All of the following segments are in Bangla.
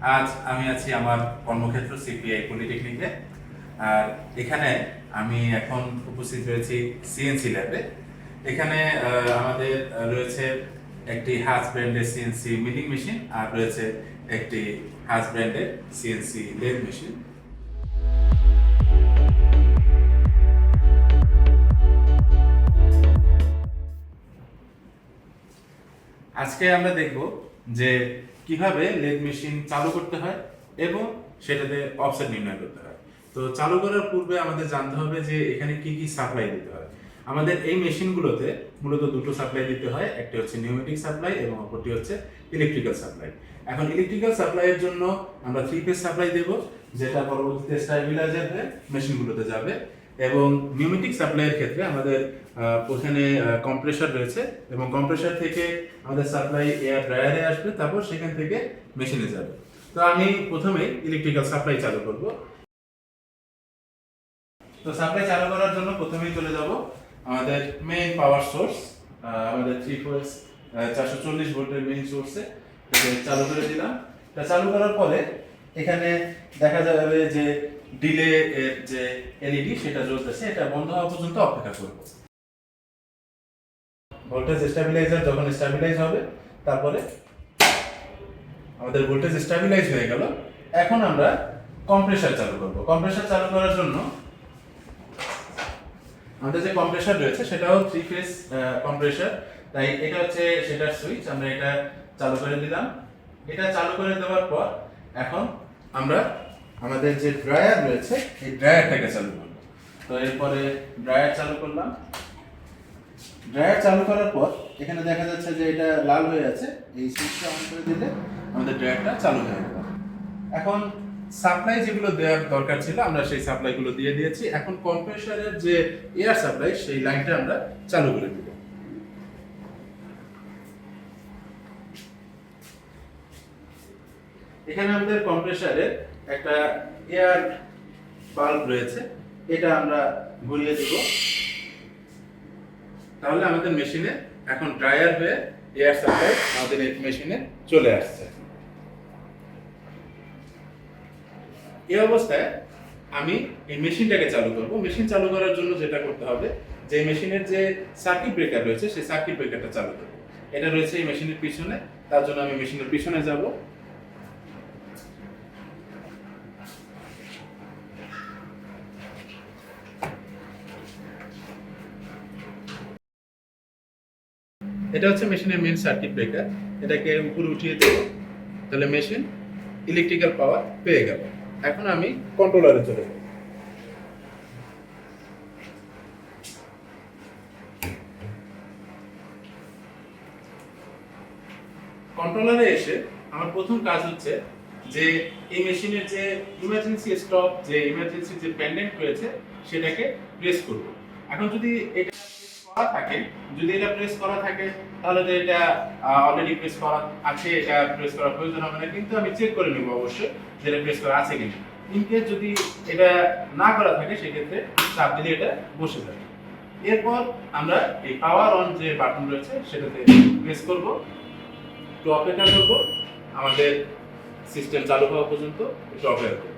আজ আমি আছি আমার কর্মক্ষেত্র সিপিআই পলিটেকনিকে। আর এখানে আমি এখন উপস্থিত রয়েছি সিএনসি ল্যাবে। এখানে আমাদের রয়েছে একটি হাজ ব্র্যান্ডের সিএনসি মিলিং মেশিন আর রয়েছে একটি হাজ ব্র্যান্ডের সিএনসি লেথ মেশিন। আজকে আমরা দেখব যে কিভাবে লেদ মেশিন চালু করতে হয় এবং সেটাতে অফসেট নির্ণয় করতে হয়। তো চালু করার পূর্বে আমাদের জানতে হবে যে এখানে কি কি সাপ্লাই দিতে হয়। আমাদের এই মেশিনগুলোতে মূলত দুটো সাপ্লাই দিতে হয়, একটি হচ্ছে নিউমেটিক সাপ্লাই এবং অপরটি হচ্ছে ইলেকট্রিক্যাল সাপ্লাই। এখন ইলেকট্রিক্যাল সাপ্লাইয়ের জন্য আমরা 3 ফেজ সাপ্লাই দেব, যেটা পরবর্তীতে স্টেবিলাইজার হয়ে মেশিনগুলোতে যাবে। এবং নিউমেটিক সাপ্লাইয়ের ক্ষেত্রে আমাদের ওখানে কম্প্রেসার রয়েছে এবং কম্প্রেসার থেকে আমাদের সাপ্লাই এয়ার ড্রায়ারে আসবে, তারপর সেখান থেকে মেশিনে যাবে। তো আমি প্রথমে ইলেকট্রিক্যাল সাপ্লাই চালু করব। তো সাপ্লাই চালু করার জন্য প্রথমেই চলে যাব আমাদের মেইন পাওয়ার সোর্স, আমাদের 3 ফেজ 440 ভোল্টের মেইন সোর্সে চালু করে দিলাম। তা চালু করার পরে এখানে দেখা যাবে যে ডিলে এর যে এলইডি সেটা জ্বলতেছে, এটা বন্ধ হওয়া পর্যন্ত অপেক্ষা করব। ভোল্টেজ স্টেবিলাইজার যখন স্টেবিলাইজ হবে, তারপরে আমাদের ভোল্টেজ স্টেবিলাইজ হয়ে গেল। এখন আমরা কম্প্রেসার চালু করব। কম্প্রেসার চালু করার জন্য আমাদের যে কম্প্রেসার রয়েছে সেটাও 3 ফেজ কম্প্রেসার, তাই এটা হচ্ছে সেটার সুইচ। আমরা এটা চালু করে দিলাম। এটা চালু করে দেওয়ার পর এখন আমরা আমাদের যে ড্রায়ার রয়েছে এই ড্রায়ারটাকে চালু করব। তো এরপরে ড্রায়ার চালু করলাম। ড্রায়ার চালু করার পর এখানে দেখা যাচ্ছে যে এটা লাল হয়ে আছে, এই সুইচটা অন করে দিলে আমাদের ড্রায়ারটা চালু হয়ে গেল। এখন সাপ্লাই যেগুলো দেওয়ার দরকার ছিল আমরা সেই সাপ্লাইগুলো দিয়ে দিয়েছি। এখন কম্প্রেসারের যে এয়ার সাপ্লাই সেই লাইনটা আমরা চালু করে দিব। এখানে আমাদের কম্প্রেসারের একটা এয়ার বাল্ব রয়েছে, এটা আমরা ঘুরিয়ে দিব। তাহলে আমাদের মেশিনে এখন ড্রায়ার হয়ে এয়ার সাপ্লাই আমাদের এই মেশিনে চলে আসছে। এই অবস্থায় আমি এই মেশিনটাকে চালু করব। মেশিন চালু করার জন্য যেটা করতে হবে, যে মেশিনের যে সার্কিট ব্রেকার রয়েছে সেই সার্কিট ব্রেকারটা চালু করব। এটা রয়েছে এই মেশিনের পিছনে, তার জন্য আমি মেশিনের পিছনে যাব। এটা হচ্ছে মেশিনের মেইন সার্কিট ব্রেকার, এটাকে উপরে উঠিয়ে দেব। তাহলে মেশিন ইলেকট্রিক্যাল পাওয়ার পেয়ে গেল। এখন আমি কন্ট্রোলারে চলে যাব। কন্ট্রোলারে এসে আমার প্রথম কাজ হচ্ছে যে এই মেশিনের যে ইমার্জেন্সি স্টপ, যে ইমার্জেন্সি যে পেন্ডেন্ট রয়েছে সেটাকে প্রেস করব। এখন যদি এটা করা থাকে, যদি এটা প্রেস করা থাকে তাহলে তো এটা অলরেডি প্রেস করা আছে, এটা প্রেস করার প্রয়োজন হবে না, কিন্তু আমি চেক করে নেব অবশ্যই যে এটা প্রেস করা আছে কিনা। ইনকেস যদি এটা না করা থাকে সেক্ষেত্রে চাপ দিলে এটা বসে যাবে। এরপর আমরা এই পাওয়ার অন যে বাটন রয়েছে সেটাতে প্রেস করব, একটু অপেক্ষা করব, আমাদের সিস্টেম চালু হওয়া পর্যন্ত একটু অপেক্ষা করব।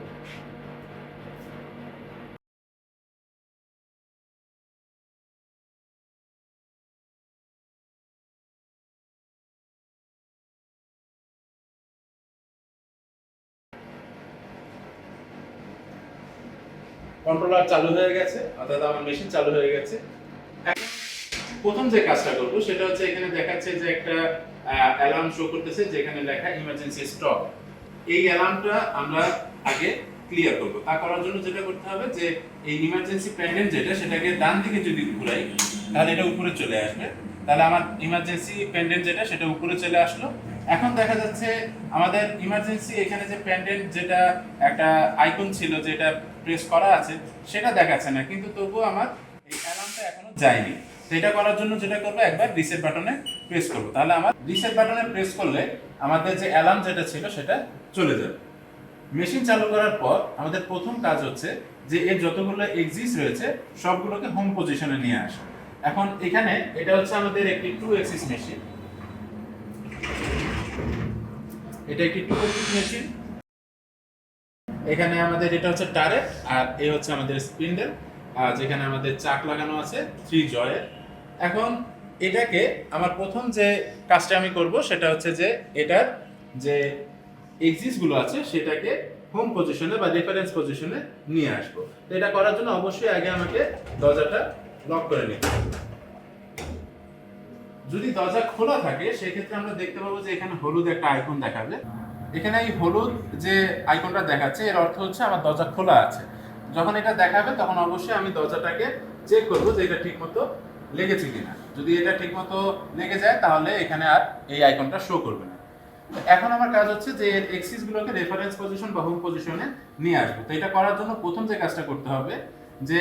কন্ট্রোলার চালু হয়ে গেছে, অর্থাৎ আমার মেশিন চালু হয়ে গেছে। এখন প্রথম যে কাজটা করব সেটা হচ্ছে এখানে দেখাচ্ছে যে একটা অ্যালার্ম শো করতেছে যেখানে লেখা ইমার্জেন্সি স্টপ। এই অ্যালার্মটা আমরা আগে ক্লিয়ার করব। তা করার জন্য যেটা করতে হবে যে এই ইমার্জেন্সি পেন্ডেন্ট যেটা সেটাকে ডান দিকে যদি ঘুরাই তাহলে এটা উপরে চলে আসবে। তাহলে আমার ইমার্জেন্সি পেন্ডেন্ট যেটা সেটা উপরে চলে আসলো। এখন দেখা যাচ্ছে আমাদের ইমার্জেন্সি এখানে যে পেন্ডেন্ট যেটা একটা আইকন ছিল যেটা প্রেস করা আছে সেটা দেখাচ্ছে না, কিন্তু তবুও আমার এই অ্যালার্মটা এখনো যায়নি। তো এটা করার জন্য যেটা করবো একবার রিসেট বাটনে প্রেস করবো। তাহলে আমার রিসেট বাটনে প্রেস করলে আমাদের যে অ্যালার্ম যেটা ছিল সেটা চলে যাবে। মেশিন চালু করার পর আমাদের প্রথম কাজ হচ্ছে যে এর যতগুলো এক্সিস রয়েছে সবগুলোকে হোম পজিশনে নিয়ে আসা। এখন এখানে এটা হচ্ছে আমাদের একটি 2 এক্সিস মেশিন, এটা একটি 2 এক্সিস মেশিন। এখানে আমাদের এটা হচ্ছে টারেট, আর এই হচ্ছে আমাদের স্পিন্ডেল, যেখানে আমাদের চাক লাগানো আছে 3 জয়ের। এখন এটাকে আমার প্রথম যে কাজটা আমি করব সেটা হচ্ছে যে এটার যে এক্সিস গুলো আছে সেটাকে হোম পজিশনে বা রেফারেন্স পজিশনে নিয়ে আসবো। তো এটা করার জন্য অবশ্যই আগে আমাকে দরজাটা লক করে নিতে হবে। যদি দরজা খোলা থাকে সেক্ষেত্রে আমরা দেখতে পাবো যে এখানে হলুদ একটা আইকন দেখাবে। এখানে এই হলুদ যে আইকনটা দেখাচ্ছে এর অর্থ হচ্ছে আমার দরজা খোলা আছে। যখন এটা দেখাবে তখন অবশ্যই আমি দরজাটাকে চেক করবো যে এটা ঠিকমতো লেগেছে কিনা। যদি এটা ঠিকমতো লেগে যায় তাহলে এখানে আর এই আইকনটা শো করবে না। এখন আমার কাজ হচ্ছে যে এর এক্সিস গুলোকে রেফারেন্স পজিশন বা হোম পজিশনে নিয়ে আসবো। তো এটা করার জন্য প্রথম যে কাজটা করতে হবে যে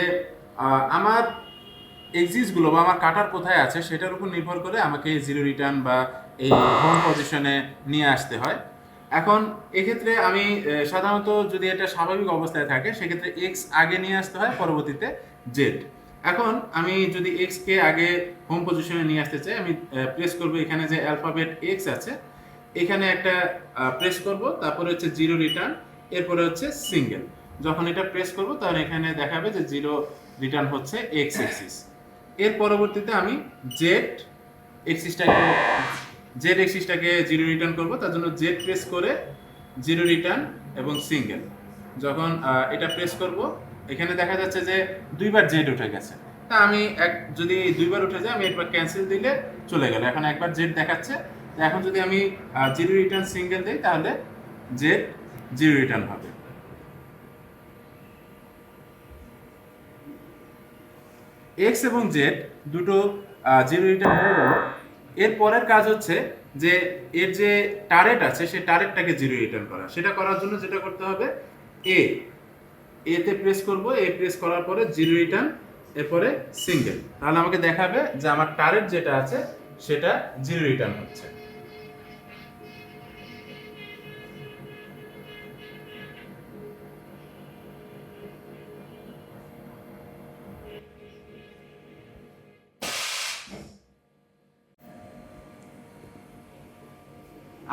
আমার এক্সিস গুলো বা আমার কাটার কোথায় আছে সেটার উপর নির্ভর করে আমাকে জিরো রিটার্ন বা এই হোম পজিশনে নিয়ে আসতে হয়। এখন এক্ষেত্রে আমি সাধারণত যদি এটা স্বাভাবিক অবস্থায় থাকে সেক্ষেত্রে এক্স আগে নিয়ে আসতে হয়, পরবর্তীতে জেড। এখন আমি যদি এক্স কে আগে হোম পজিশনে নিয়ে আসতে চাই, আমি প্রেস করব এখানে যে অ্যালফাবেট এক্স আছে এখানে একটা প্রেস করব, তারপরে হচ্ছে জিরো রিটার্ন, এরপরে হচ্ছে সিঙ্গেল। যখন এটা প্রেস করব তখন এখানে দেখাবে যে জিরো রিটার্ন হচ্ছে এক্স এক্সিস। এর পরবর্তীতে আমি জেড এক্সিসটাকে জিরো রিটার্ন করব, তার জন্য জেড প্রেস করে জিরো রিটার্ন এবং সিঙ্গেল। যখন এটা প্রেস করব এখানে দেখা যাচ্ছে যে দুইবার জেড উঠে গেছে। তা আমি যদি দুইবার উঠে যায় আমি একবার ক্যান্সেল দিলে চলে গেল। এখন একবার জেড দেখাচ্ছে। এখন যদি আমি জিরো রিটার্ন সিঙ্গেল দিই তাহলে জেড জিরো রিটার্ন হবে। এক্স এবং জেড দুটো জিরো রিটার্ন হয়ে গেল। এর পরের কাজ হচ্ছে যে এর যে টারেট আছে সেই টারেটটাকে জিরো রিটার্ন করা। সেটা করার জন্য যেটা করতে হবে এতে প্রেস করব, এ প্রেস করার পরে জিরো রিটার্ন, এরপরে সিঙ্গেল। তাহলে আমাকে দেখাবে যে আমার টারেট যেটা আছে সেটা জিরো রিটার্ন হচ্ছে।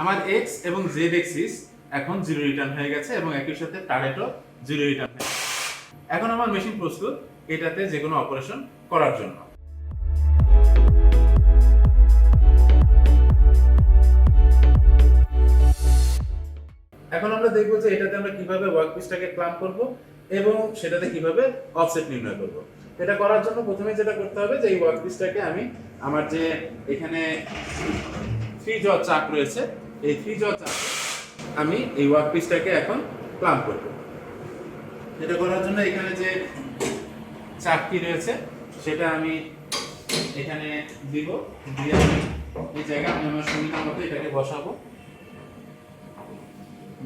আমার এক্স এবং জেড এক্সিস এখন জিরো রিটার্ন হয়ে গেছে এবং একই সাথে টার্গেটও জিরো রিটার্ন হয়ে গেছে। এখন আমার মেশিন প্রস্তুত এটাতে যে কোনো অপারেশন করার জন্য। এখন আমরা দেখবো যে এটাতে আমরা কিভাবে ওয়ার্কপিসটাকে ক্লাম্প করব এবং সেটাতে কিভাবে অফসেট নির্ণয় করব। এটা করার জন্য প্রথমে যেটা করতে হবে যে এই ওয়ার্কপিসটাকে আমি আমার যে এখানে 3 জ চাক রয়েছে এই 3 জ চাকে আমি এই ওয়ার্কপিসটাকে এখন ক্লাম্প করব। এটা করার জন্য এখানে যে চাকটি রয়েছে সেটা আমি এখানে দিব, দিয়ে আমি এই জায়গায় আমি আমার সুবিধা মতো এটাকে বসাবো।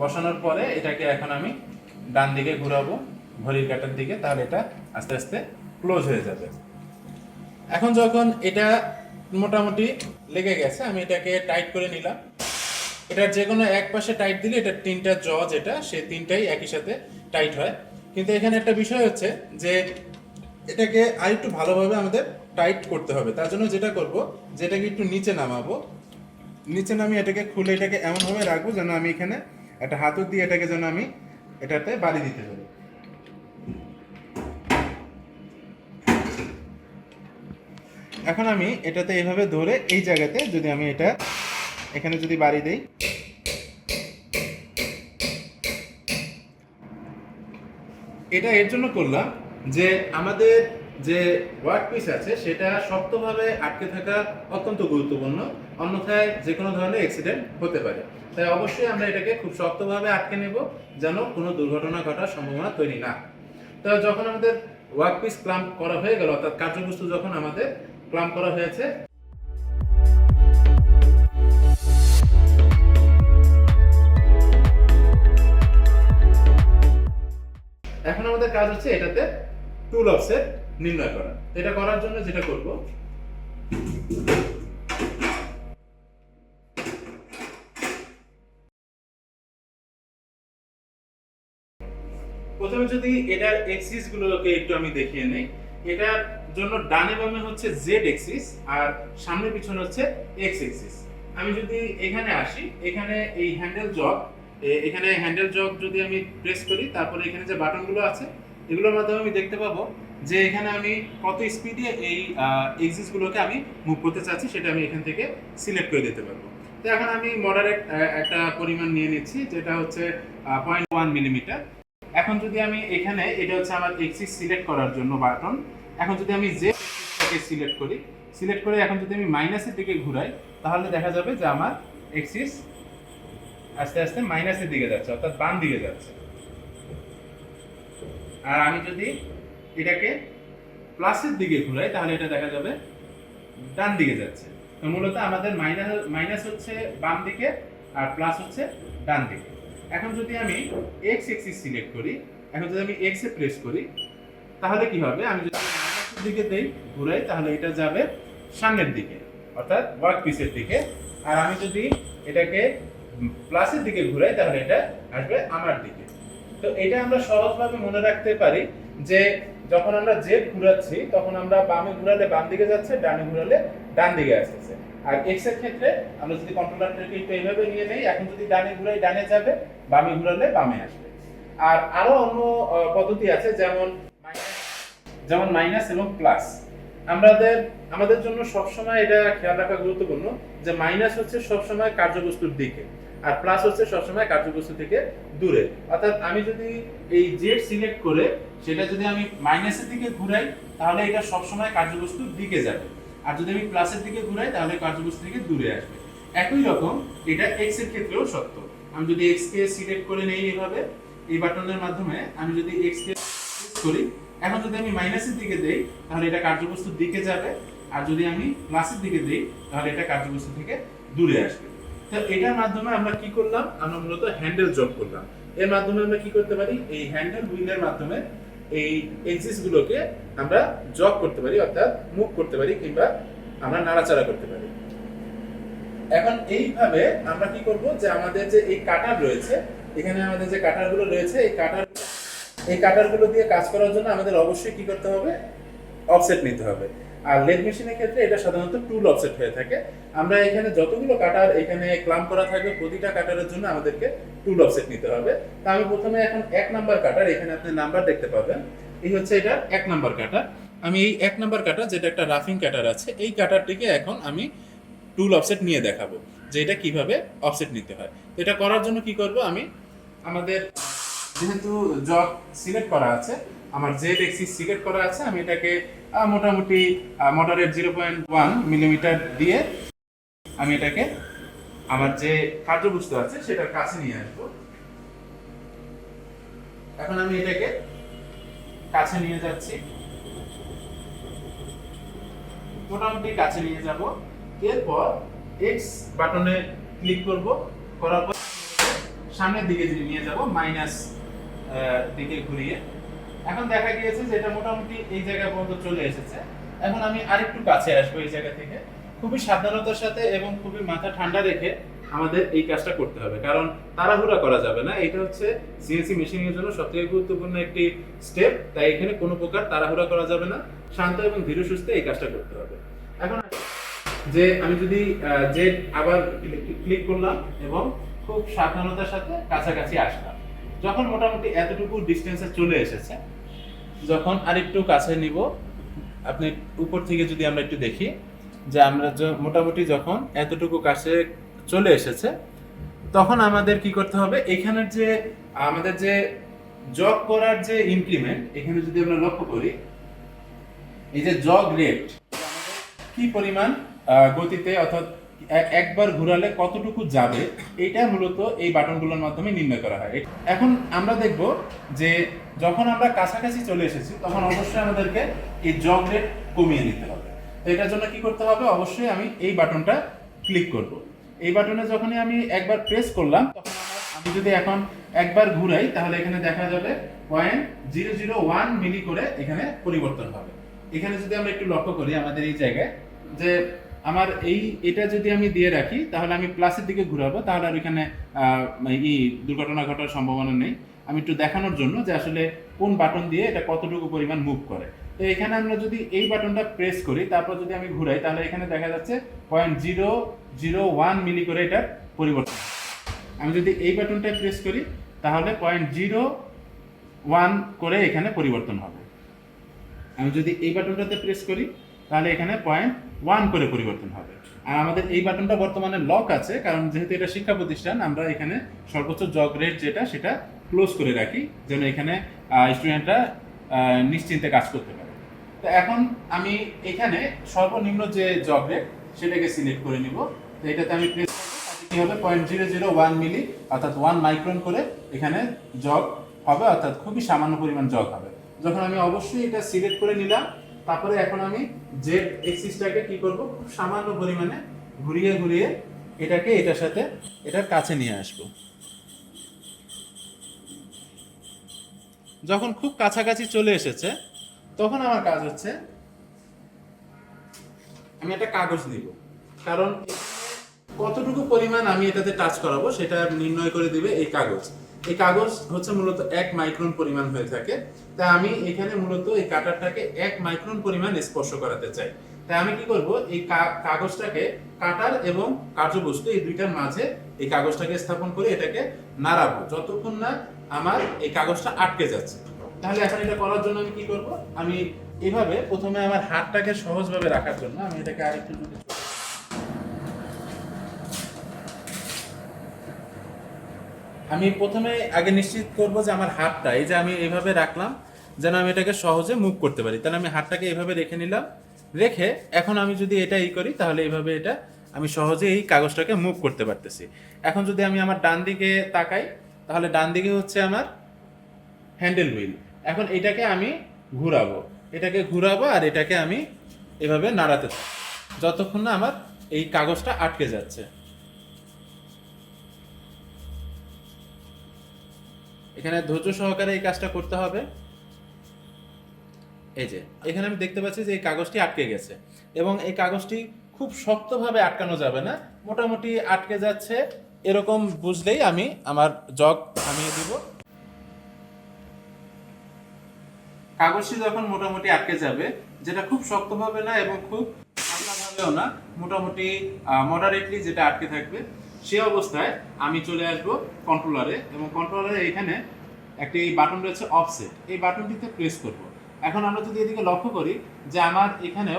বসানোর পরে এটাকে এখন আমি ডান দিকে ঘোরাবো ঘড়ির কাঁটার দিকে, তাহলে এটা আস্তে আস্তে ক্লোজ হয়ে যাবে। এখন যখন এটা মোটামুটি লেগে গেছে আমি এটাকে টাইট করে নিলাম। এটার যে কোনো এক পাশে টাইট দিলে এটা 3টা জ যেটা সে 3টাই একই সাথে টাইট হয়। কিন্তু এখানে একটা বিষয় হচ্ছে যে এটাকে আরেকটু ভালোভাবে আমাদের টাইট করতে হবে। তার জন্য যেটা করব যে এটাকে একটু নিচে নামাবো, নিচে নামিয়ে এটাকে খুলে এটাকে এমনভাবে রাখবো যেন আমি এখানে একটা হাতুড় দিয়ে এটাকে যেন আমি এটাতে বাড়ি দিতে পারি। এখন আমি এটাতে এইভাবে ধরে এই জায়গাতে যদি আমি এটা এখানে যদি বাড়ি দেই, এটা এর জন্য করলাম যে আমাদের যে ওয়ার্কপিস আছে সেটা শক্তভাবে আটকে থাকা অত্যন্ত গুরুত্বপূর্ণ, অন্যথায় যে কোনো ধরনের অ্যাক্সিডেন্ট হতে পারে। তাই অবশ্যই আমরা এটাকে খুব শক্তভাবে আটকে নেব যেন কোনো দুর্ঘটনা ঘটার সম্ভাবনা তৈরি না। তো যখন আমাদের ওয়ার্কপিস ক্লাম্প করা হয়ে গেল, অর্থাৎ কার্যবস্তু যখন আমাদের ক্লাম্প করা হয়েছে, এখন আমাদের কাজ হচ্ছে এটাতে টুল অফসেট নির্ণয় করা। এটা করার জন্য যেটা করব প্রথমে যদি এটার এক্সিস গুলোকে একটু আমি দেখিয়ে নেই। এটার জন্য ডানে বামে হচ্ছে জেড এক্সিস আর সামনে পিছনে হচ্ছে এক্স এক্সিস। আমি যদি এখানে আসি, এখানে এই হ্যান্ডেল জব এখানে হ্যান্ডেল জগ যদি আমি প্রেস করি, তারপরে এখানে যে বাটনগুলো আছে এগুলোর মাধ্যমে আমি দেখতে পাবো যে এখানে আমি কত স্পিডে এই এক্সিসগুলোকে আমি মুভ করতে চাচ্ছি, সেটা আমি এখান থেকে সিলেক্ট করে দিতে পারবো। তো এখন আমি মডারেট একটা পরিমাণ নিয়ে নিচ্ছি, যেটা হচ্ছে 0.1 মিলিমিটার। এখন যদি আমি এখানে, এটা হচ্ছে আমার এক্সিস সিলেক্ট করার জন্য বাটন, এখন যদি আমি যে এক্সিসটাকে সিলেক্ট করে এখন যদি আমি মাইনাসের দিকে ঘুরাই, তাহলে দেখা যাবে যে আমার এক্সিস আস্তে আস্তে মাইনাসের দিকে যাচ্ছে, অর্থাৎ বাম দিকে যাচ্ছে। আর আমি যদি এটাকে প্লাসের দিকে ঘুরাই, তাহলে এটা দেখা যাবে ডান দিকে যাচ্ছে। তো মূলত আমাদের মাইনাস হচ্ছে বাম দিকে আর প্লাস হচ্ছে ডান দিকে। এখন যদি আমি এক্স এক্সিস সিলেক্ট করি, এখন যদি আমি এক্স এ প্রেস করি, তাহলে কি হবে, আমি যদি মাইনাসের দিকে দেই ঘুরাই, তাহলে এটা যাবে সামনের দিকে, অর্থাৎ ওয়ার্ক পিসের দিকে। আর আমি যদি এটাকে প্লাসের দিকে ঘুরাই, তাহলে এটা আসবে আমার দিকে। তো এটা আমরা সহজভাবে মনে রাখতে পারি যে যখন আমরা জেড ঘুরাচ্ছি, তখন আমরা বামে ঘুরালে বাম দিকে যাচ্ছে, ডানে ঘুরালে ডান দিকে আসছে। আর এক্স এর ক্ষেত্রে আমরা যদি কন্ট্রোলারটাকে একটু এইভাবে নিয়ে নেই, এখন যদি ডানে ঘুরাই ডানে যাবে, বামে ঘুরালে বামে আসবে। আর আরো অন্য পদ্ধতি আছে, যেমন মাইনাস এবং প্লাস। আমাদের জন্য সবসময় এটা খেয়াল রাখা গুরুত্বপূর্ণ যে মাইনাস হচ্ছে সবসময় কার্যবস্তুর দিকে, আর প্লাস হচ্ছে সবসময় কার্যবস্তু থেকে দূরে। অর্থাৎ আমি যদি এই জেড সিলেক্ট করে সেটা যদি আমি মাইনাসের দিকে ঘুরাই, তাহলে এটা সবসময় কার্যবস্তুর দিকে যাবে। আর যদি আমি প্লাসের দিকে ঘুরাই, তাহলে কার্যবস্তু থেকে দূরে আসবে। একই রকম এটা এক্স এর ক্ষেত্রেও সত্য। আমি যদি এক্স কে সিলেক্ট করে নেই এইভাবে, এই বাটনের মাধ্যমে আমি যদি এক্স কে করি, এখন যদি আমি মাইনাসের দিকে দেই, তাহলে এটা কার্যবস্তুর দিকে যাবে। আর যদি আমি প্লাসের দিকে দেই, তাহলে এটা কার্যবস্তু থেকে দূরে আসবে। তো এটার মাধ্যমে আমরা কি করলাম, আমরা মূলত হ্যান্ডেল জব করলাম। এর মাধ্যমে আমরা কি করতে পারি, এই হ্যান্ডেল হুইলের মাধ্যমে এই এক্সিস গুলোকে আমরা জব করতে পারি, অর্থাৎ মুভ করতে পারি, কিংবা আমরা নাড়াচাড়া করতে পারি। এখন এইভাবে আমরা কি করব, যে আমাদের যে এই কাটার রয়েছে, এখানে আমাদের যে কাটারগুলো রয়েছে, এই কাটারগুলো দিয়ে কাজ করার জন্য আমাদের অবশ্যই কি করতে হবে, অফসেট নিতে হবে। আর লেদ মেশিনের ক্ষেত্রে এটা সাধারণত টুল অফসেট হয়ে থাকে। আমরা এখানে যতগুলো কাটার এখানে ক্লাম্প করা থাকবে, প্রতিটা কাটারের জন্য আমাদেরকে টুল অফসেট নিতে হবে। তা আমি প্রথমে এখন 1 নাম্বার কাটার, এখানে আপনি নাম্বার দেখতে পাবেন, এই হচ্ছে এটা 1 নাম্বার কাটার। আমি এই 1 নাম্বার কাটার, যেটা একটা রাফিং কাটার আছে, এই কাটারটিকে এখন আমি টুল অফসেট নিয়ে দেখাবো যে এটা কিভাবে অফসেট নিতে হয়। তো এটা করার জন্য কি করব, আমি আমাদের যেহেতু জগ সিলেক্ট করা আছে, আমার জেড এক্সিস সিলেক্ট করা আছে, আমি এটাকে মোটামুটি মডারেট 0.1 মিলিমিটার দিয়ে আমি এটাকে আমার যে কার্যবস্তু আছে সেটার কাছে নিয়ে আসবো। এখন আমি এটাকে কাছে নিয়ে যাচ্ছি, মোটামুটি কাছে নিয়ে যাব। এরপর এক্স বাটনে ক্লিক করব, করার পর সামনের দিকে নিয়ে যাব, মাইনাস দিকে ঘুরিয়ে। এখন দেখা গিয়েছে যে এটা মোটামুটি এই জায়গা পর্যন্ত চলে এসেছে। এখন আমি আরেকটু কাছে আসবো এই জায়গা থেকে। খুবই সাবধানতার সাথে এবং খুবই মাথা ঠান্ডা রেখে আমাদের এই কাজটা করতে হবে, কারণ তাড়াহুড়া করা যাবে না। এটা হচ্ছে সিএনসি মেশিনের জন্য সবথেকে গুরুত্বপূর্ণ একটি স্টেপ, তাই এখানে কোনো প্রকার তাড়াহুড়া করা যাবে না, শান্ত এবং ধীরে সুস্থে এই কাজটা করতে হবে। এখন যে আমি যদি জেড আবার ক্লিক করলাম এবং খুব সাবধানতার সাথে কাছাকাছি আসলাম, যখন মোটামুটি এতটুকু ডিস্টেন্সে চলে এসেছে, যখন আরেকটু কাছে নিব, আপনি উপর থেকে যদি আমরা একটু দেখি যে আমরা মোটামুটি যখন এতটুকু কাছে চলে এসেছে, তখন আমাদের কি করতে হবে, এখানের যে আমাদের যে জগ করার যে ইনক্রিমেন্ট, এখানে যদি আমরা লক্ষ্য করি, এই যে জগ রেট কি পরিমাণ গতিতে, অর্থাৎ একবার ঘোরালে কতটুকু যাবে, এটা মূলত এই বাটনগুলোর মাধ্যমে নির্ণয় করা হয়। এখন আমরা দেখব যে যখন আমরা কাছাকাছি চলে এসেছি, তখন অবশ্যই আমাদেরকে এই জগ রেট কমিয়ে নিতে হবে। তো এটার জন্য কি করতে হবে, অবশ্যই আমি এই বাটনটা ক্লিক করব। এই বাটনে যখনই আমি একবার প্রেস করলাম, তখন আমি যদি এখন একবার ঘুরাই, তাহলে এখানে দেখা যাবে 0.001 মিলি করে এখানে পরিবর্তন হবে। এখানে যদি আমরা একটু লক্ষ্য করি আমাদের এই জায়গায়, যে আমার এটা যদি আমি দিয়ে রাখি, তাহলে আমি প্লাসের দিকে ঘুরাবো, তাহলে আর এখানে দুর্ঘটনা ঘটার সম্ভাবনা নেই। আমি একটু দেখানোর জন্য যে আসলে কোন বাটন দিয়ে এটা কতটুকু পরিমাণ মুভ করে। তো এখানে আমরা যদি এই বাটনটা প্রেস করি, তারপর যদি আমি ঘুরাই, তাহলে এখানে দেখা যাচ্ছে 0.001 মিলি করে এটার পরিবর্তন। আমি যদি এই বাটনটা প্রেস করি তাহলে 0.01 করে এখানে পরিবর্তন হবে। আমি যদি এই বাটনটাতে প্রেস করি তাহলে এখানে 0.1 করে পরিবর্তন হবে। আর আমাদের এই বাটনটা বর্তমানে লক আছে, কারণ যেহেতু এটা শিক্ষা প্রতিষ্ঠান আমরা এখানে সর্বোচ্চ জগ রেট যেটা সেটা ক্লোজ করে রাখি, যেন এখানে স্টুডেন্টরা নিশ্চিন্তে কাজ করতে পারে। তো এখন আমি এখানে সর্বনিম্ন যে জগ রেট সেটাকে সিলেক্ট করে নিব। তো এটাতে আমি প্রেস করব, তাতে কি হবে 0.001 মিলি অর্থাৎ 1 মাইক্রন করে এখানে জগ হবে, অর্থাৎ খুবই সামান্য পরিমাণ জগ হবে। যখন আমি অবশ্যই এটা সিলেক্ট করে নিলাম, তারপরে এখন আমি জেড এক্সিসটাকে কি করব, খুব সামান্য পরিমাণে ঘুরিয়ে ঘুরিয়ে এটাকে এটার সাথে এটার কাছে নিয়ে আসব। যখন খুব কাছাকাছি চলে এসেছে তখন আমার কাজ হচ্ছে আমি একটা কাগজ দিব, কারণ কতটুকু পরিমাণ আমি এটাতে টাচ করাবো সেটা নির্ণয় করে দিবে এই কাগজ। এই কাগজ হচ্ছে মূলত 1 মাইক্রন পরিমাণ হয়ে থাকে। তাই আমি এখানে মূলত এই কাটারটাকে 1 মাইক্রন পরিমাণ স্পর্শ করাতে চাই। তাই আমি কি করব, এই কাগজটাকে কাটার এবং কার্যবস্তু এই দুইটার মাঝে এই কাগজটাকে স্থাপন করে এটাকে নাড়াবো যতক্ষণ না আমার এই কাগজটা আটকে যাচ্ছে। তাহলে এখন এটা করার জন্য আমি কি করব, আমি এভাবে প্রথমে আমার হাতটাকে সহজভাবে রাখার জন্য আমি এটাকে আরেকটু যদি আমি প্রথমে আগে নিশ্চিত করব যে আমার হাতটা এই যে আমি এইভাবে রাখলাম যেন আমি এটাকে সহজে মুভ করতে পারি। তাহলে আমি হাতটাকে এইভাবে রেখে নিলাম, রেখে এখন আমি যদি এটা করি তাহলে এইভাবে এটা আমি সহজে এই কাগজটাকে মুভ করতে পারতেছি। এখন যদি আমি আমার ডান দিকে তাকাই তাহলে ডান দিকে হচ্ছে আমার হ্যান্ডেল হুইল। এখন এটাকে আমি ঘুরাবো আর এটাকে আমি এভাবে নাড়াতে থাকি যতক্ষণ না আমার এই কাগজটা আটকে যাচ্ছে। এখানে ধৈর্য সহকারে এই কাজটা করতে হবে। এই যে এখানে আমি দেখতে পাচ্ছি যে এই কাগজটি আটকে গেছে, এবং এই কাগজটি খুব শক্তভাবে আটকানো যাবে না, মোটামুটি আটকে যাচ্ছে এরকম বুঝলেই আমি আমার জগ থামিয়ে দিব। কাগজটি যখন মোটামুটি আটকে যাবে, যেটা খুব শক্তভাবে না এবং খুব হালকাভাবেও না, মোটামুটি মডারেটলি যেটা আটকে থাকবে, সেই অবস্থায় আমি চলে আসবো কন্ট্রোলারে, এবং কন্ট্রোলারে এখানে একটি বাটন রয়েছে অফসেট, এই বাটনটিতে প্রেস করব। এখন আমরা যদি এদিকে লক্ষ্য করি যে আমার এখানে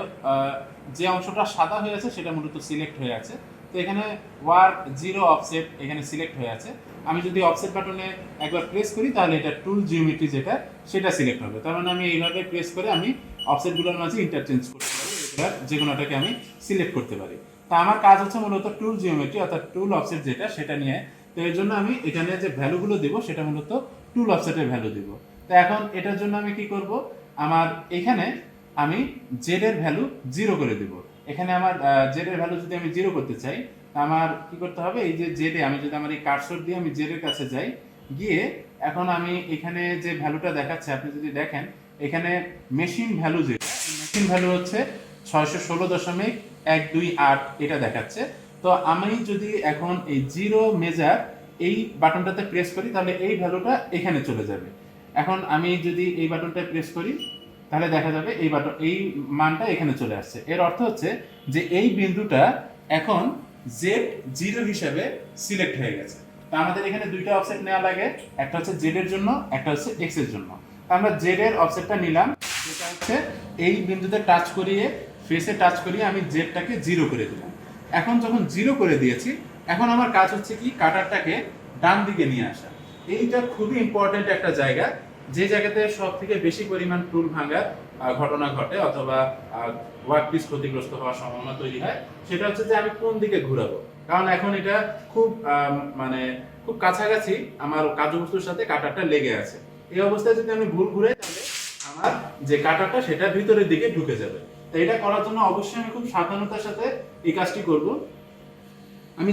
যে অংশটা সাদা হয়ে আছে সেটা মূলত সিলেক্ট হয়ে আছে। তো এখানে ওয়ার্ক 0 অফসেট এখানে সিলেক্ট হয়ে আছে। আমি যদি অফসেট বাটনে একবার প্রেস করি তাহলে এটা টুল জিওমেট্রি যেটা সেটা সিলেক্ট হবে। তার মানে আমি এইভাবে প্রেস করে আমি অফসেটগুলোর মাঝে ইন্টারচেঞ্জ করতে পারি, এটার যে কোনোটাকে আমি সিলেক্ট করতে পারি। তা আমার কাজ হচ্ছে মূলত টুল জিওমেট্রি অর্থাৎ টুল অফসেট যেটা সেটা নিয়ে। তো এর জন্য আমি এখানে যে ভ্যালুগুলো দেবো সেটা মূলত টুল অফসেটের ভ্যালু দিব। তো এখন এটার জন্য আমি কি করব, আমার এখানে আমি জেড এর ভ্যালু 0 করে দেব। এখানে আমার জেড এর ভ্যালু যদি আমি 0 করতে চাই, আমার কি করতে হবে, এই যে জেড এ আমি যদি আমার এই কার্সর দিয়ে আমি জেড এর কাছে যাই, গিয়ে এখন আমি এখানে যে ভ্যালুটা দেখাচ্ছে আপনি যদি দেখেন এখানে মেশিন ভ্যালু যেটা, মেশিন ভ্যালু হচ্ছে 616.128 এটা দেখাচ্ছে। তো আমি যদি এখন এই 0 মেজার এই বাটনটাতে প্রেস করি তাহলে এই ভ্যালুটা এখানে চলে যাবে। এখন আমি যদি এই বাটনটা প্রেস করি তাহলে দেখা যাবে এই মানটা এখানে চলে আসছে। এর অর্থ হচ্ছে যে এই বিন্দুটা এখন Z0 হিসেবে সিলেক্ট হয়ে গেছে। তো আমাদের এখানে দুইটা অফসেট নেওয়া লাগে, একটা হচ্ছে Z এর জন্য, একটা হচ্ছে X এর জন্য। তো আমরা Z এর অফসেটটা নিলাম, যেটা হচ্ছে এই বিন্দুতে টাচ করিয়ে ফেসে টাচ করিয়ে আমি জেডটাকে 0 করে দিলাম। এখন যখন 0 করে দিয়েছি, এখন আমার কাজ হচ্ছে কি কাটারটাকে ডান দিকে নিয়ে আসা। এইটা খুবই ইম্পর্টেন্ট একটা জায়গা, যে জায়গাতে সব থেকে বেশি পরিমাণ টুল ভাঙার ঘটনা ঘটে অথবা ওয়ার্কপিস ক্ষতিগ্রস্ত হওয়ার সম্ভাবনা তৈরি হয়। সেটা হচ্ছে যে আমি কোন দিকে ঘুরাবো, কারণ এখন এটা খুব খুব কাছাকাছি আমার কার্যবস্তুর সাথে কাটারটা লেগে আছে। এই অবস্থায় যদি আমি ভুল ঘুরাই তাহলে আমার যে কাটারটা সেটা ভিতরের দিকে ঢুকে যাবে। তো এটা করার জন্য অবশ্যই আমি খুব সাবধানতার সাথে এই কাজটি করব। আমি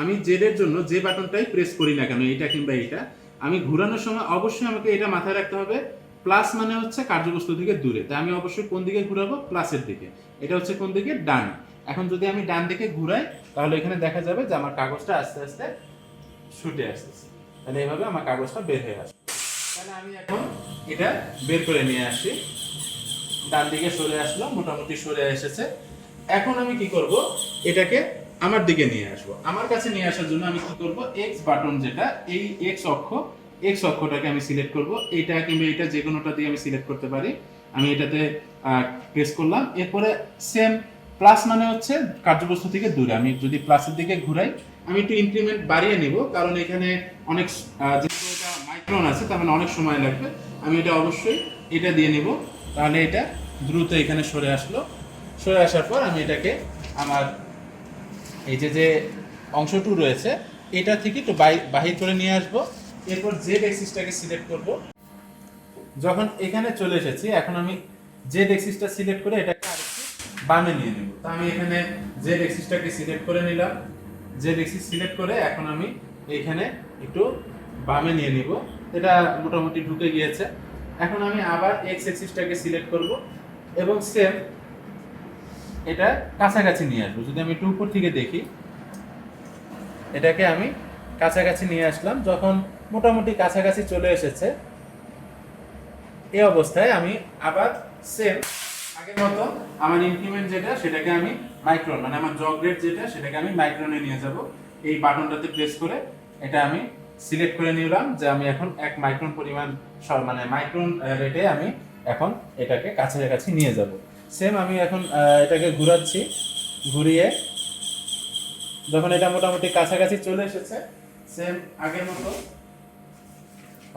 আমি জেড এর জন্য যে বাটনটাই প্রেস করি না কেন, এটা কিংবা এটা, আমি ঘোরানোর সময় অবশ্যই আমাকে এটা মাথায় রাখতে হবে, প্লাস মানে হচ্ছে কার্যবস্তু থেকে দূরে। তাই আমি অবশ্যই কোন দিকে ঘুরাবো, প্লাসের দিকে। এটা হচ্ছে কোন দিকে, ডান। এখন যদি আমি ডান দিকে ঘুরাই তাহলে এখানে দেখা যাবে যে আমার কাগজটা আস্তে আস্তে ছুটে আসতেছে। তাহলে এইভাবে আমার কাগজটা বের হয়ে আসবে। তাহলে আমি এখন এটা বের করে নিয়ে আসি, ডান দিকে সরে আসলো, মোটামুটি সরে এসেছে। এখন আমি কি করব, এটাকে আমার দিকে নিয়ে আসবো। আমার কাছে নিয়ে আসার জন্য আমি কি করব, এক্স বাটন যেটা, এই এক্স অক্ষটাকে আমি সিলেক্ট করব। এইটা কিংবা এটা যে কোনোটা দিয়ে আমি সিলেক্ট করতে পারি। আমি এটাতে প্রেস করলাম। এরপরে সেম প্লাস মানে হচ্ছে কার্যবস্তু থেকে দূরে। আমি যদি প্লাসের দিকে ঘুরাই, আমি একটু ইনক্রিমেন্ট বাড়িয়ে নিব, কারণ এখানে অনেক যেহেতু এটা মাইক্রন আছে তার মানে অনেক সময় লাগবে। আমি এটা অবশ্যই এটা দিয়ে নিব, তাহলে এটা দ্রুত এখানে সরে আসলো। সরে আসার পর আমি এটাকে আমার এই যে অংশটু রয়েছে এটা থেকে একটু বাহির করে নিয়ে আসবো। এরপর জেড এক্সিসটাকে সিলেক্ট করব। যখন এখানে চলে এসেছি, এখন আমি জেড এক্সিসটা সিলেক্ট করে এটাকে আরেকটু বামে নিয়ে নেব। তো আমি এখানে জেড এক্সিসটাকে সিলেক্ট করে নিলাম। জেড এক্সিস সিলেক্ট করে এখন আমি এইখানে একটু বামে নিয়ে নিব। এটা মোটামুটি ঢুকে গিয়েছে। এখন আমি আবার এক্স এক্সিসটাকে সিলেক্ট করব এবং সেম এটা কাছাকাছি নিয়ে আসবো। যদি আমি একটু উপর থেকে দেখি, এটাকে আমি কাছাকাছি নিয়ে আসলাম। যখন মোটামুটি কাছাকাছি চলে এসেছে, এই অবস্থায় আমি আবার সেম আগের মতো আমার ইনক্রিমেন্ট যেটা সেটাকে আমি মাইক্রন, মানে আমার জগ রেট যেটা সেটাকে আমি মাইক্রনে নিয়ে যাব। এই বাটনটাতে প্রেস করে এটা আমি সিলেক্ট করে নিলাম যে আমি এখন 1 মাইক্রন পরিমাণ মানে মাইক্রন রেটে আমি এখন এটাকে কাছাকাছি নিয়ে যাব। সেম আমি এখন এটাকে ঘোরাচ্ছি। ঘুরিয়ে যখন এটা মোটামুটি কাছাকাছি চলে এসেছে, সেম আগের মতো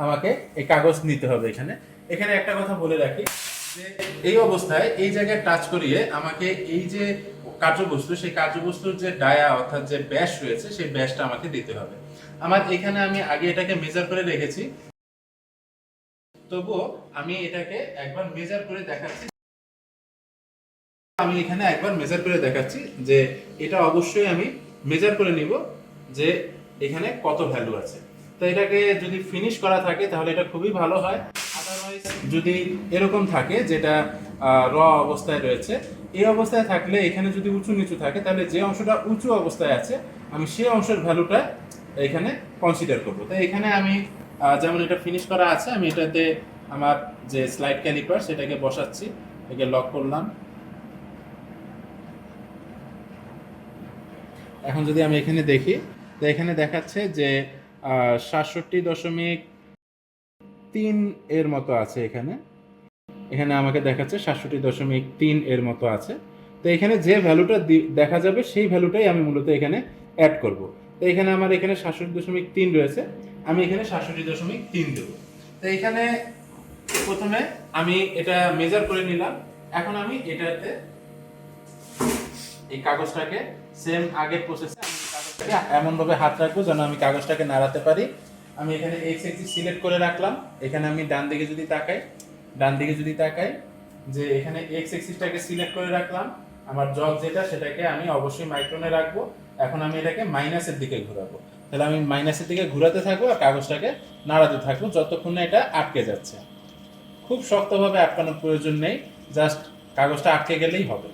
আমাকে এই কাগজ নিতে হবে। এখানে এখানে একটা কথা বলে রাখি যে এই অবস্থায় এই জায়গায় টাচ করিয়ে আমাকে এই যে কার্যবস্তু, সেই কার্যবস্তুর যে ডায়া অর্থাৎ যে ব্যাস রয়েছে সেই ব্যাসটা আমাকে দিতে হবে। আমার এখানে আমি আগে এটাকে মেজার করে রেখেছি, তবুও আমি এটাকে একবার মেজার করে দেখাচ্ছি। আমি এখানে একবার মেজার করে দেখাচ্ছি যে এটা অবশ্যই আমি মেজার করে নিব যে এখানে কত ভ্যালু আছে। তো এটাকে যদি ফিনিশ করা থাকে তাহলে এটা খুবই ভালো হয়। আদারওয়াইজ যদি এরকম থাকে যেটা র অবস্থায় রয়েছে, এই অবস্থায় থাকলে এখানে যদি উঁচু নিচু থাকে তাহলে যে অংশটা উঁচু অবস্থায় আছে আমি সেই অংশের ভ্যালুটা এখানে কনসিডার করব। তো এখানে আমি যেমন এটা ফিনিশ করা আছে, আমি এটাতে আমার যে স্লাইড ক্যালিপার সেটাকে বসাচ্ছি, এটাকে লক করলাম। এখন যদি আমি এখানে দেখি, তো এখানে দেখাচ্ছে যে 67.3 এর মতো আছে। এখানে এখানে আমাকে দেখাচ্ছে 67.3 এর মতো আছে। তো এখানে যে ভ্যালুটা দেখা যাবে সেই ভ্যালুটাই আমি মূলত এখানে অ্যাড করব। তো এখানে আমার এখানে 67.3 রয়েছে, আমি এখানে 67.3 দেবো। তো এখানে প্রথমে আমি এটা মেজার করে নিলাম। এখন আমি এটাতে এই কাগজটাকে সেম আগের প্রসেসে আমি কাগজটাকে এমন ভাবে হাত রাখবো যেন আমি কাগজটাকে নাড়াতে পারি। আমি এখানে এক্স এক্সিস সিলেক্ট করে রাখলাম। এখানে আমি ডান দিকে যদি তাকাই যে এখানে এক্স এক্সিসটাকে সিলেক্ট করে রাখলাম। আমার জগ যেটা সেটাকে আমি অবশ্যই মাইক্রনে রাখবো। এখন আমি এটাকে মাইনাসের দিকে ঘোরাবো। তাহলে আমি মাইনাসের দিকে ঘোরাতে থাকবো আর কাগজটাকে নাড়াতে থাকবো যতক্ষণ না এটা আটকে যাচ্ছে। খুব শক্তভাবে আটকানোর প্রয়োজন নেই, জাস্ট কাগজটা আটকে গেলেই হবে।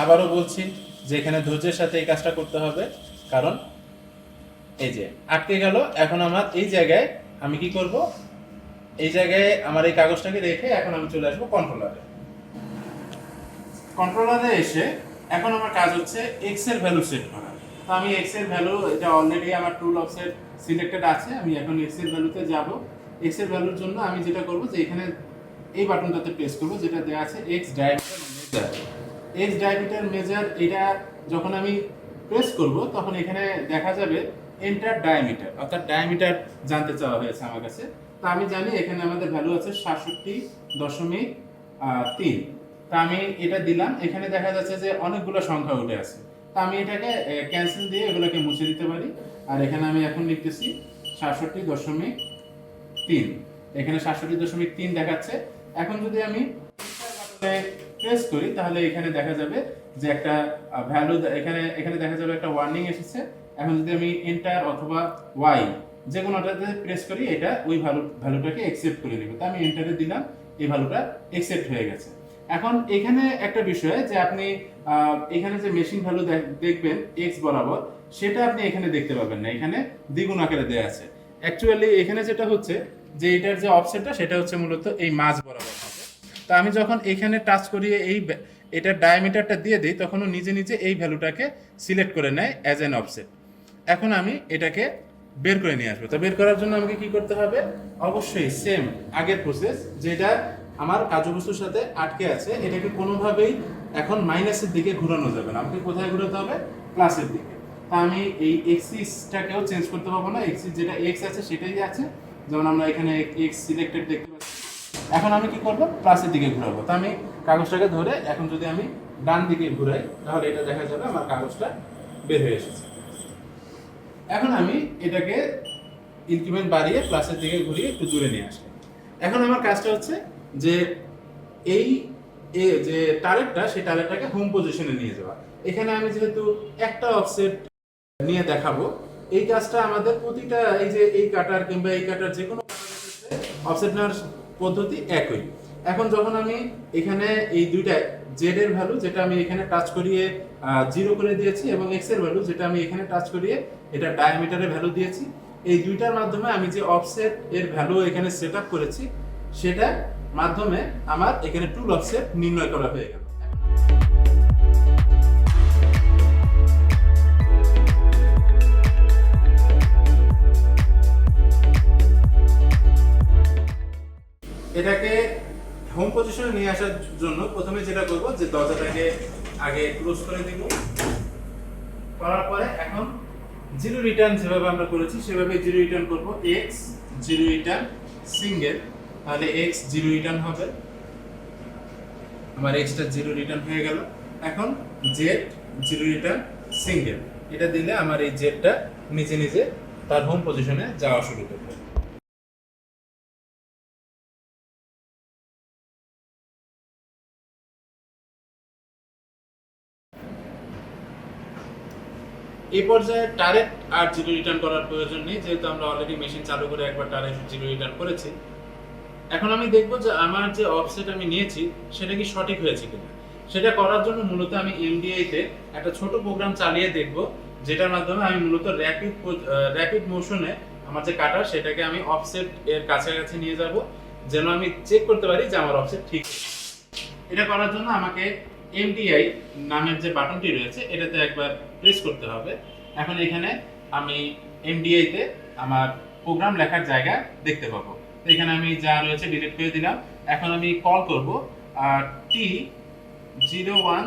আবারও বলছি যে এখানে ধৈর্যের সাথে এই কাজটা করতে হবে, কারণ এই যে আটকে গেল। এখন আমার এই জায়গায় আমি কি করব, এই জায়গায় আমার এই কাগজটাকে রেখে এখন আমি চলে আসবো কন্ট্রোলারে। কন্ট্রোলারে এসে এখন আমার কাজ হচ্ছে এক্স এর ভ্যালু সেট করা। তো আমি এক্স এর ভ্যালু, এটা অলরেডি আমার টুল অফসেট সিলেক্টেড আছে, আমি এখন এক্স এর ভ্যালুতে যাব। এক্স এর ভ্যালুর জন্য আমি যেটা করব যে এখানে এই বাটনটাতে প্রেস করব যেটা দেওয়া আছে x diameter measure. X diameter measure এটা যখন আমি প্রেস করব তখন এখানে দেখা যাবে এন্টার ডায়ামিটার, অর্থাৎ ডায়ামিটার জানতে চাওয়া হয়েছে আমার কাছে। তো আমি জানি এখানে আমাদের ভ্যালু আছে 67.3। তা আমি এটা দিলাম। এখানে দেখা যাচ্ছে যে অনেকগুলো সংখ্যা উঠে আছে। তা আমি এটাকে ক্যান্সেল দিয়ে এগুলোকে মুছে দিতে পারি। আর এখানে আমি এখন লিখতেছি 67.3। এখানে 67.3 দেখাচ্ছে। এখন যদি আমি প্রেস করি তাহলে এখানে দেখা যাবে যে একটা ভ্যালু, এখানে দেখা যাবে একটা ওয়ার্নিং এসেছে। এখন যদি আমি এন্টার অথবা ওয়াই যে কোনোটাতে প্রেস করি, এটা ওই ভ্যালুটাকে অ্যাকসেপ্ট করে নেবে। তো আমি এন্টারে দিলাম, এই ভ্যালুটা অ্যাকসেপ্ট হয়ে গেছে। এখন এখানে একটা বিষয় যে আপনি এখানে যে মেশিন ভ্যালু দেখবেন এক্স বরাবর, সেটা আপনি এখানে দেখতে পাবেন না, এখানে দ্বিগুণ আকারে দেওয়া আছে। অ্যাকচুয়ালি এখানে যেটা হচ্ছে যে এটার যে অফসেটটা সেটা হচ্ছে মূলত এই মাঝ বরাবর হবে। তো আমি যখন এখানে টাচ করিয়ে এটার ডায়ামিটারটা দিয়ে দিই তখন ও নিজে নিজে এই ভ্যালুটাকে সিলেক্ট করে নেয় অ্যাজ অ্যান অফসেট। এখন আমি এটাকে বের করে নিয়ে আসবো। তো বের করার জন্য আমাকে কি করতে হবে, অবশ্যই সেম আগের প্রসেস, যেটা আমার কার্যবস্তুর সাথে আটকে আছে এটাকে কোনোভাবেই এখন মাইনাসের দিকে ঘোরানো যাবে না, আমাকে কোথায় ঘোরাতে হবে, প্লাসের দিকে। তা আমি এই এক্সিসটাকেও চেঞ্জ করতে পারবো না, এক্সিস যেটা এক্স আছে সেটাই আছে, যেমন আমরা এখানে এক্স সিলেক্টেড দেখতে পাচ্ছি। এখন আমি কি করবো, প্লাসের দিকে ঘোরাবো। তা আমি কাগজটাকে ধরে এখন যদি আমি ডান দিকে ঘুরাই তাহলে এটা দেখা যাবে আমার কাগজটা বের হয়ে এসেছে। এখন আমি এটাকে ইনক্রিমেন্ট বাড়িয়ে প্লাসের দিকে ঘুরিয়ে একটু দূরে নিয়ে আসি। এখন আমার কাজটা হচ্ছে যে এই যে টার্গেটটা, সেই টার্গেটটাকে হোম পজিশনে নিয়ে যাওয়া। এখানে আমি যেহেতু একটা অফসেট নিয়ে দেখাবো, এই কাজটা আমাদের প্রতিটা এই যে এই কাটার কিংবা এই কাটার যে কোনো অফসেট নেওয়ার পদ্ধতি একই। এখন যখন আমি এখানে এই দুইটা জেড এর ভ্যালু যেটা আমি এখানে টাচ করিয়ে 0 করে দিয়েছি এবং এক্স এর ভ্যালু যেটা আমি এখানে টাচ করিয়ে এটা ডায়ামিটারের ভ্যালু দিয়েছি, এই দুইটার মাধ্যমে আমি যে অফসেট এর ভ্যালু এখানে সেট আপ করেছি সেটা মাধ্যমে আমার এখানে টুল অফসেট নির্ণয় করা হয়ে গেল। এটাকে হোম পজিশনে নিয়ে আসার জন্য প্রথমে যেটা করব যে দরজাটাকে আগে ক্লোজ করে দিব, করার পরে এখন জিরো রিটার্ন যেভাবে আমরা করেছি সেভাবে জিরো রিটার্ন করব, এক্স জিরো রিটার্ন সিঙ্গেল, তাহলে এক্স জিরো রিটার্ন হবে, আমার এক্সটা জিরো রিটার্ন হয়ে গেল। এখন জেড জিরো রিটার্ন সিঙ্গেল, এটা দিলে আমার এই জেডটা নিজে নিজে তার হোম পজিশনে যাওয়া শুরু করবে। এই পর্যায়ে টারেট আর জিরো রিটার্ন করার প্রয়োজন নেই, যেহেতু আমরা অলরেডি মেশিন চালু করে একবার টারেট জিরো রিটার্ন করেছি। এখন আমি দেখব যে আমার যে অফসেট আমি নিয়েছি সেটা কি সঠিক হয়েছে কিনা। সেটা করার জন্য মূলত আমি এমডিআই তে একটা ছোট প্রোগ্রাম চালিয়ে দেখব, যেটার মাধ্যমে আমি মূলত র্যাপিড মোশনে আমার যে কাটার সেটাকে আমি অফসেট এর কাছাকাছি নিয়ে যাব, যেন আমি চেক করতে পারি যে আমার অফসেট ঠিক। এটা করার জন্য আমাকে এমডিআই নামের যে বাটনটি রয়েছে এটাতে একবার প্রেস করতে হবে। এখন এখানে আমি এমডিআই তে আমার প্রোগ্রাম লেখার জায়গা দেখতে পাবো। এখানে আমি যা রয়েছে ডিলিট করে দিলাম। এখন আমি কল করব T0101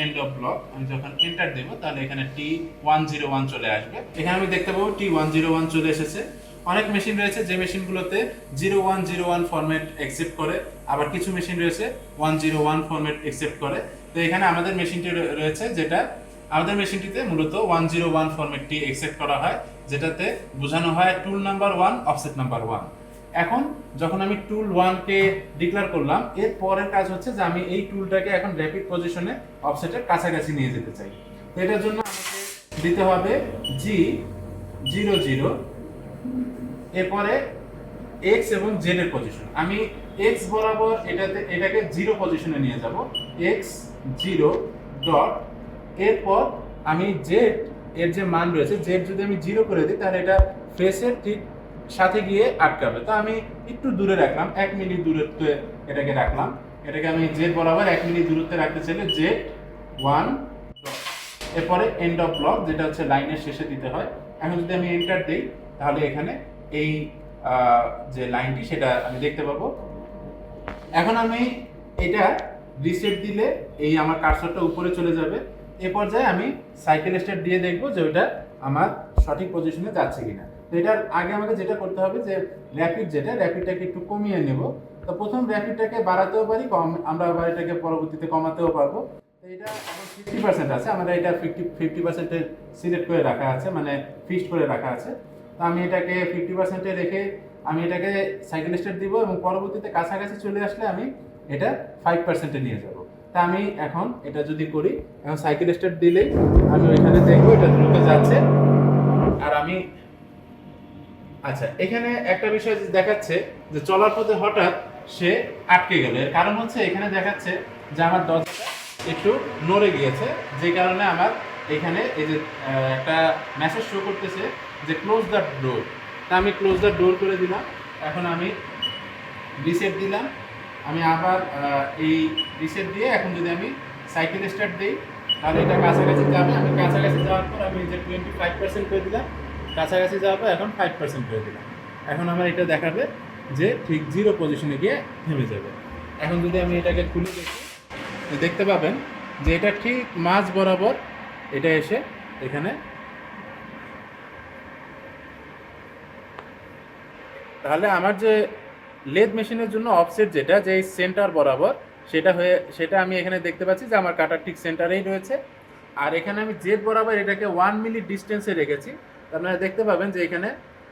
এন্ড অফ ব্লক। আমি যখন এন্টার দেব তাহলে এখানে T101 চলে আসবে। এখানে আমি দেখতে পাবো T101 চলে এসেছে। অনেক মেশিন রয়েছে যে মেশিনগুলোতে 0101 ফরম্যাট অ্যাকসেপ্ট করে, আবার কিছু মেশিন রয়েছে 101 ফরম্যাট অ্যাকসেপ্ট করে। তো এখানে আমাদের মেশিনটি রয়েছে, যেটা আমাদের মেশিনটিতে মূলত 101 ফরম্যাটটি অ্যাকসেপ্ট করা হয়, যেটাতে বোঝানো হয় টুল নাম্বার 1 অফসেট নাম্বার 1। এখন যখন আমি টুল 1 কে ডিক্লেয়ার করলাম, এর পরের কাজ হচ্ছে যে আমি এই টুলটাকে এখন র‍্যাপিড পজিশনে অফসেটের কাছাকাছি নিয়ে যেতে চাই। তো এটার জন্য আমাকে দিতে হবে G00, এরপরে x এবং z এর পজিশন। আমি x বরাবর এটাকে 0 পজিশনে নিয়ে যাব, x0 ডট, এরপর আমি z এর যে মান রয়েছে z যদি আমি 0 করে দিই তাহলে এটা ফেসের ঠিক সাথে গিয়ে আটকাবে। তো আমি একটু দূরে রাখলাম, 1 মিনিট দূরত্বে এটাকে রাখলাম। এটাকে আমি z বরাবর 1 মিনিট দূরত্বে রাখতে চাইলে z1 ডট, এরপরে এন্ড অফ ব্লক যেটা হচ্ছে লাইনের শেষে দিতে হয়। এখন যদি আমি এন্টার দেই তাহলে এখানে এই যে লাইনটি সেটা আমি দেখতে পাবো। এখন আমি এটা রিসেট দিলে এই আমার কার্সরটা উপরে চলে যাবে। এই পর্যায়ে আমি সাইকেল স্টার্ট দিয়ে দেখব যে ওটা আমার সঠিক পজিশনে যাচ্ছে কিনা। তো এটার আগে আমাকে যেটা করতে হবে যে র্যাপিডটাকে একটু কমিয়ে নেব। তো প্রথম র্যাপিডটাকে বাড়াতেও পারি, আমরা আবার এটাকে পরবর্তীতে কমাতেও পারবো। তো এটা এখন 50% আছে, আমরা এটা 50% সিলেক্ট করে রাখা আছে, মানে ফিক্সড করে রাখা আছে। তো আমি এটাকে 50% রেখে আমি এটাকে সাইকেল স্টার্ট দিব এবং পরবর্তীতে কাছাকাছি চলে আসলে আমি এটা 5% নিয়ে যাব। তা আমি এখন এটা যদি করি, এখন সাইকেল স্টার্ট দিলেই আমি ওইখানে দেখবো এটা দ্রুত যাচ্ছে। আর আমি আচ্ছা, এখানে একটা বিষয় দেখাচ্ছে যে চলার পথে হঠাৎ সে আটকে গেল। এর কারণ হচ্ছে এখানে দেখাচ্ছে যে আমার দরজাটা একটু নড়ে গিয়েছে, যে কারণে আমার এখানে এই যে একটা মেসেজ শো করতেছে যে ক্লোজ দ্য ডোর। তা আমি ক্লোজ দ্য ডোর করে দিলাম। এখন আমি রিসেট দিলাম। আমি আবার এই রিসেট দিয়ে এখন যদি আমি সাইকেল স্টার্ট দিই তাহলে এটা কাছাকাছি যাবে। আমি কাছাকাছি যাওয়ার পর আমি যে 25% করে দিলাম, কাছাকাছি যাওয়ার পর এখন 5% করে দিলাম। এখন আমার এটা দেখাবে যে ঠিক 0 পজিশনে গিয়ে থেমে যাবে। এখন যদি আমি এটাকে খুলে দেখি, দেখতে পাবেন যে এটা ঠিক মাঝ বরাবর এটা এসে এখানে, তাহলে আমার যে লেদ মেশিনের জন্য অফসেট যেটা যে সেন্টার বরাবর সেটা আমি এখানে দেখতে পাচ্ছি যে আমার কাটার ঠিক সেন্টারেই রয়েছে। আর এখানে আমি জেড বরাবর এটাকে 1 মিলি ডিস্টেন্সে রেখেছি। আপনারা দেখতে পাবেন যে এখানে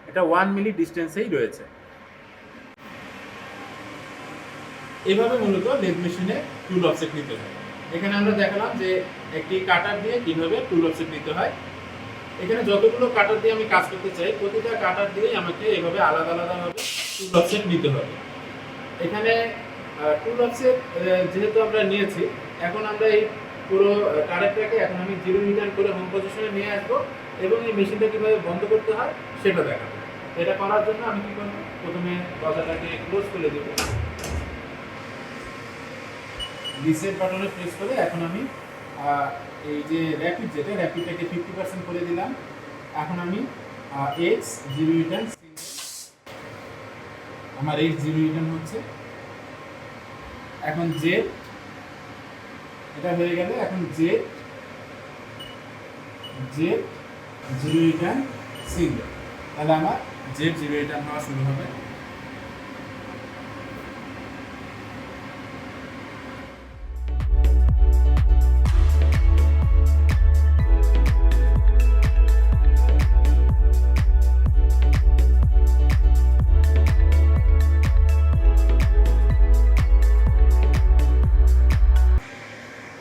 এটা 1 মিলি ডিস্টেন্সেই রয়েছে। এইভাবে মূলত লেদ মেশিনে টুল অফসেট নিতে হয়। এখানে আমরা দেখালাম যে একটি কাটার দিয়ে কিভাবে টুল অফসেট নিতে হয়। এখানে যতগুলো কাটার দিয়ে আমি কাজ করতে চাই প্রতিটা কাটার দিয়ে আমাকে এভাবে আলাদা আলাদাভাবে টুল অফসেট নিতে হবে। এখানে টুল অফসেট যেহেতু আমরা নিয়েছি, এখন আমরা এই পুরো কারেক্টটাকে এখন আমি 0 রিটার্ন করে হোম পজিশনে নিয়ে আসবো এবং এই মেশিনটা কীভাবে বন্ধ করতে হয় সেটা দেখাবো। এটা করার জন্য আমি কী করবো, প্রথমে দরজাটাকে ক্লোজ করে দেবো, রিসেট বাটনে প্রেস করে এখন আমি এই যে র্যাপিডটাকে 50% করে দিলাম। এখন আমি এক্স 0 রিটার্ন, আমার এক্স 0 রিটার্ন হচ্ছে। এখন জেড এটা হয়ে গেলে এখন জেড 0 রিটার্ন সিঙ্গেল, তাহলে আমার জেড 0 রিটার্ন হওয়া শুরু হবে।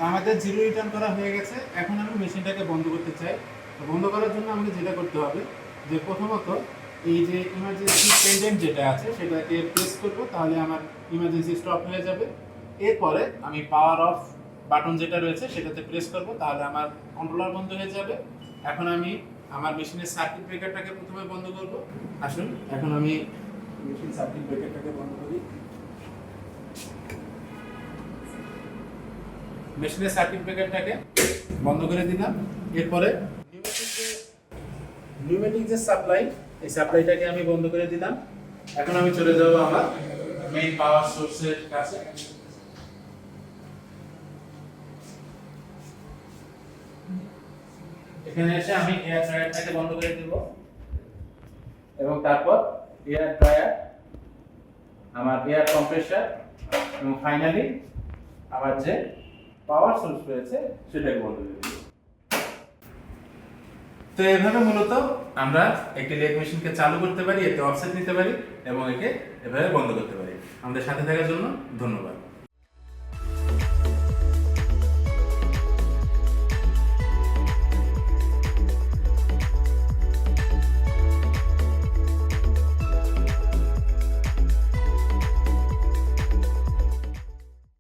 আমাদের 0 রিটার্ন করা হয়ে গেছে। এখন আমি মেশিনটাকে বন্ধ করতে চাই। বন্ধ করার জন্য আমাকে যেটা করতে হবে যে প্রথমত এই যে ইমার্জেন্সি পেন্ডেন্ট যেটা আছে সেটাকে প্রেস করব, তাহলে আমার ইমার্জেন্সি স্টপ হয়ে যাবে। এরপরে আমি পাওয়ার অফ বাটন যেটা রয়েছে সেটাতে প্রেস করব, তাহলে আমার কন্ট্রোলার বন্ধ হয়ে যাবে। এখন আমি আমার মেশিনের সার্কিট ব্রেকারটাকে প্রথমে বন্ধ করব। আসুন এখন আমি মেশিন সার্কিট ব্রেকারটাকে বন্ধ করি। মেশিনের সার্কিট ব্রেকারটাকে বন্ধ করে দিলাম। এরপরে নিউমেটিক যে সাপ্লাই, এই সাপ্লাইটাকে আমি বন্ধ করে দিলাম। এখন আমি চলে যাব আমার মেইন পাওয়ার সোর্সের কাছে। এখানে এসে আমি এয়ার ড্রায়ারটাকে বন্ধ করে দেব এবং তারপর এয়ার ড্রায়ার, আমার এয়ার কম্প্রেসার এবং ফাইনালি আমার যে পাওয়ার সোর্স রয়েছে সেটাকে বন্ধ করে দেব। তো এভাবে মূলত আমরা একটি লেদ মেশিনকে চালু করতে পারি, এতে অফসেট নিতে পারি এবং একে এভাবে বন্ধ করতে পারি। আমাদের সাথে থাকার জন্য ধন্যবাদ।